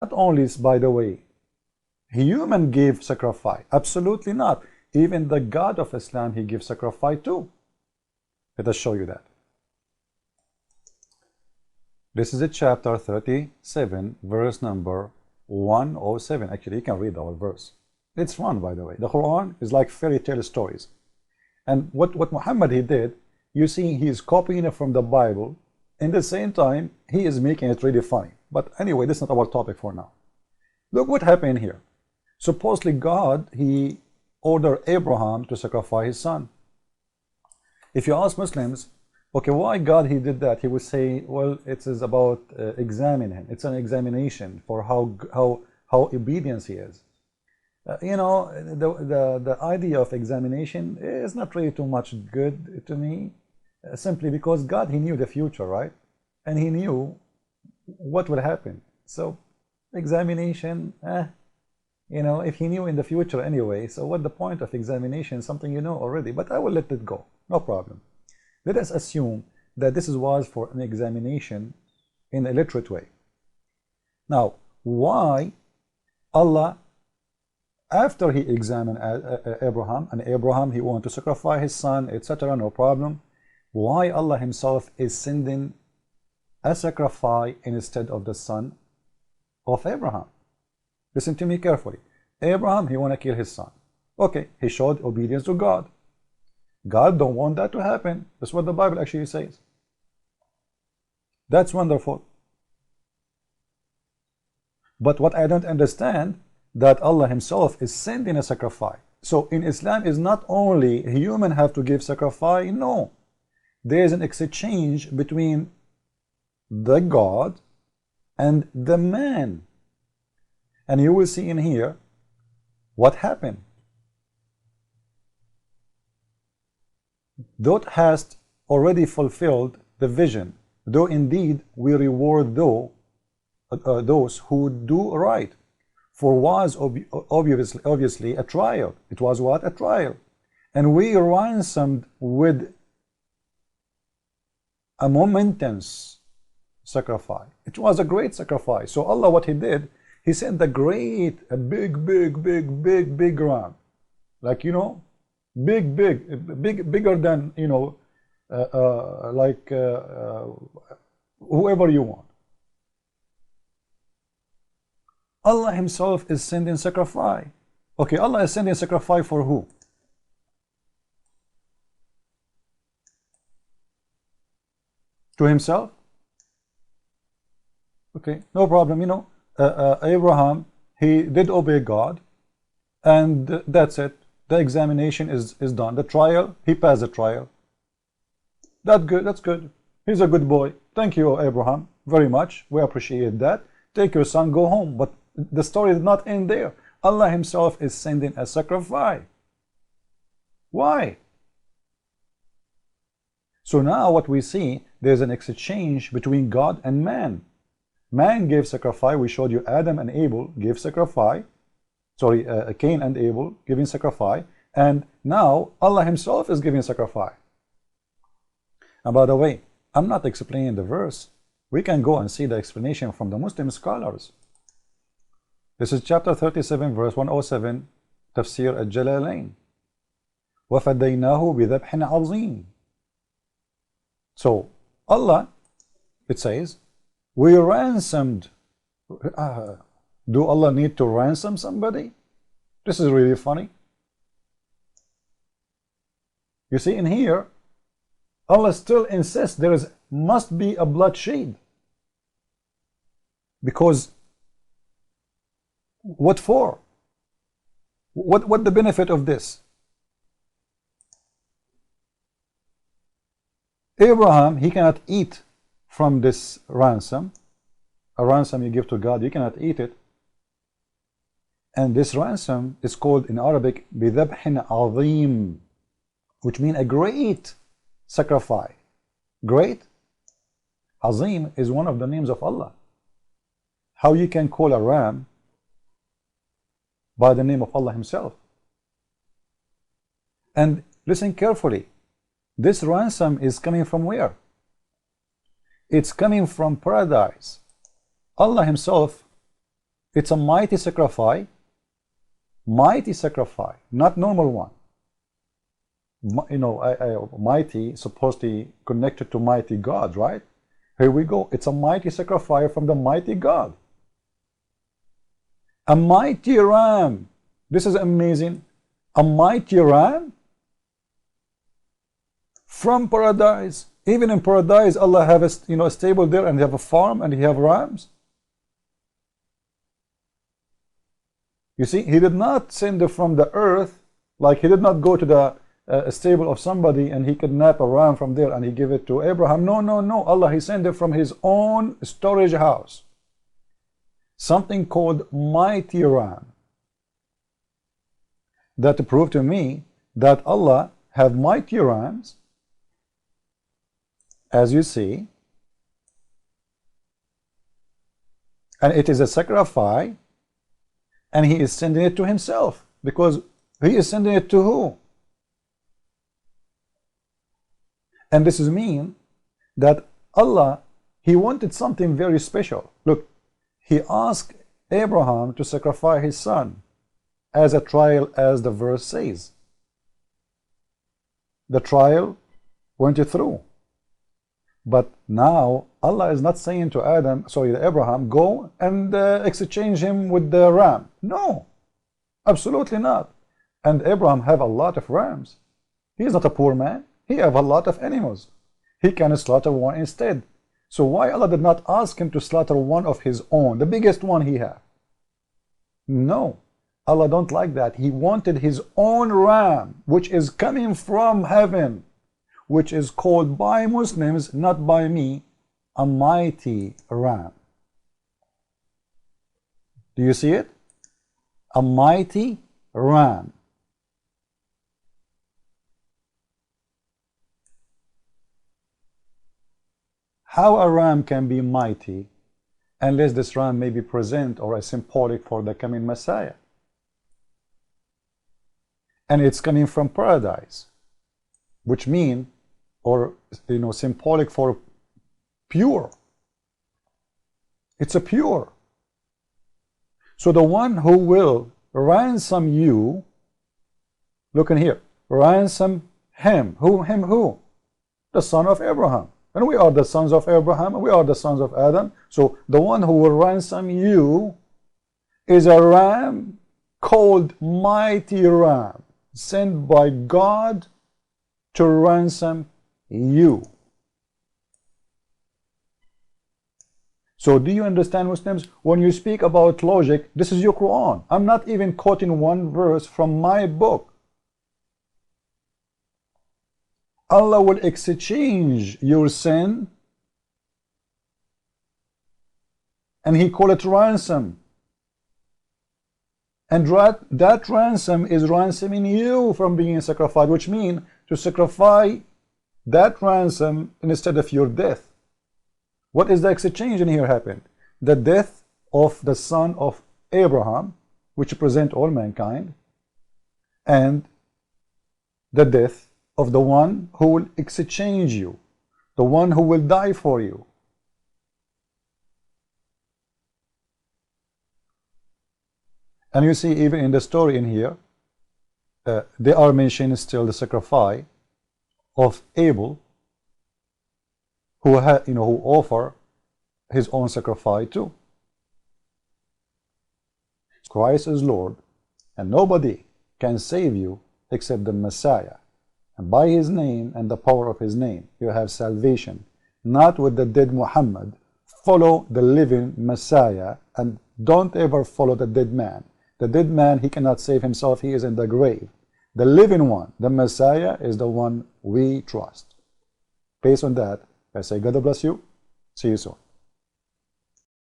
Not only, by the way, human gave sacrifice. Absolutely not. Even the God of Islam, he gives sacrifice too. Let us show you that. This is a chapter 37, verse number 107. Actually, you can read our verse. It's fun, by the way. The Quran is like fairy tale stories. And what Muhammad he did, you see, he is copying it from the Bible. In the same time, he is making it really funny. But anyway, this is not our topic for now. Look what happened here. Supposedly God, he ordered Abraham to sacrifice his son. If you ask Muslims, okay, why God he did that? He would say, well, it is about examining him. It's an examination for how obedient he is. You know, the idea of examination is not really too much good to me, simply because God, he knew the future, right? And he knew what will happen. So examination, you know, if he knew in the future anyway, so what the point of examination? Something you know already. But I will let it go, no problem. Let us assume that this was for an examination in a literate way. Now, why Allah, after he examined Abraham, and Abraham he wanted to sacrifice his son, etc., no problem, why Allah himself is sending a sacrifice instead of the son of Abraham? Listen to me carefully. Abraham, he want to kill his son. Okay, he showed obedience to God. God don't want that to happen. That's what the Bible actually says. That's wonderful. But what I don't understand, that Allah himself is sending a sacrifice. So in Islam is not only human have to give sacrifice, no. There is an exchange between the God and the man. And you will see in here what happened. Thou hast already fulfilled the vision, though indeed we reward those who do right. For was obviously a trial. It was what? A trial. And we ransomed with a momentous sacrifice. It was a great sacrifice. So Allah, what he did, he sent a big ram, like, you know, bigger than, you know, whoever you want. Allah himself is sending sacrifice. Okay, Allah is sending sacrifice for who? To himself? Okay, no problem. You know, Abraham, he did obey God, and that's it. The examination is done. The trial, he passed the trial. That's good. That's good. He's a good boy. Thank you, Abraham, very much. We appreciate that. Take your son, go home. But the story did not end there. Allah himself is sending a sacrifice. Why? So now what we see, there's an exchange between God and man. Man gave sacrifice. We showed you Adam and Abel gave sacrifice. Sorry, Cain and Abel giving sacrifice. And now Allah himself is giving sacrifice. And by the way, I'm not explaining the verse. We can go and see the explanation from the Muslim scholars. This is chapter 37, verse 107, Tafsir al-Jalalain. وَفَدَيْنَاهُ بِذَبْحٍ عَظِيمٍ. So Allah, it says, we ransomed. Do Allah need to ransom somebody? This is really funny. You see, in here, Allah still insists there must be a bloodshed. Because what for? What the benefit of this? Abraham, he cannot eat from this ransom. A ransom you give to God, you cannot eat it. And this ransom is called in Arabic بِذَبْحٍ عَظِيمٍ, which means a great sacrifice. Great? Azim is one of the names of Allah. How you can call a ram by the name of Allah himself? And listen carefully. This ransom is coming from where? It's coming from paradise. Allah himself It's a mighty sacrifice. Mighty sacrifice, not normal one. You know, mighty supposed to be connected to mighty God, right? Here we go. It's a mighty sacrifice from the mighty God. A mighty ram. This is amazing. A mighty ram from paradise. Even in paradise, Allah have a stable there, and they have a farm, and He have rams. You see, He did not send it from the earth, like He did not go to the stable of somebody and He kidnap a ram from there and He give it to Abraham. No, no, no. Allah, He sent it from His own storage house. Something called mighty ram. That proved to me that Allah have mighty rams, as you see, and it is a sacrifice, and He is sending it to Himself, because He is sending it to who? And this is mean that Allah, He wanted something very special. Look, He asked Abraham to sacrifice his son as a trial, as the verse says. The trial went through. But now Allah is not saying to Abraham, go and exchange him with the ram. No, absolutely not. And Abraham have a lot of rams. He is not a poor man. He have a lot of animals. He can slaughter one instead. So why Allah did not ask him to slaughter one of his own, the biggest one he have? No, Allah don't like that. He wanted his own ram, which is coming from heaven, which is called by Muslims, not by me, a mighty ram. Do you see it? A mighty ram. How a ram can be mighty unless this ram may be present or a symbolic for the coming Messiah? And it's coming from paradise, which mean, or symbolic for pure. It's a pure. So the one who will ransom you, look in here, ransom him. Who? The son of Abraham. And we are the sons of Abraham, and we are the sons of Adam. So the one who will ransom you is a ram called mighty ram, sent by God to ransom you. So do you understand, Muslims? When you speak about logic, this is your Quran. I'm not even quoting one verse from my book. Allah will exchange your sin, and He call it ransom. And that ransom is ransoming you from being sacrificed, which means to sacrifice that ransom instead of your death. What is the exchange in here happened? The death of the son of Abraham, which represent all mankind, and the death of the one who will exchange you, the one who will die for you. And you see, even in the story in here, they are mentioning still the sacrifice of Abel, who offer his own sacrifice too. Christ is Lord, and nobody can save you except the Messiah. And by His name and the power of His name, you have salvation, not with the dead Muhammad. Follow the living Messiah, and don't ever follow the dead man. The dead man, he cannot save himself. He is in the grave. The living one, the Messiah, is the one we trust. Based on that, I say God bless you. See you soon.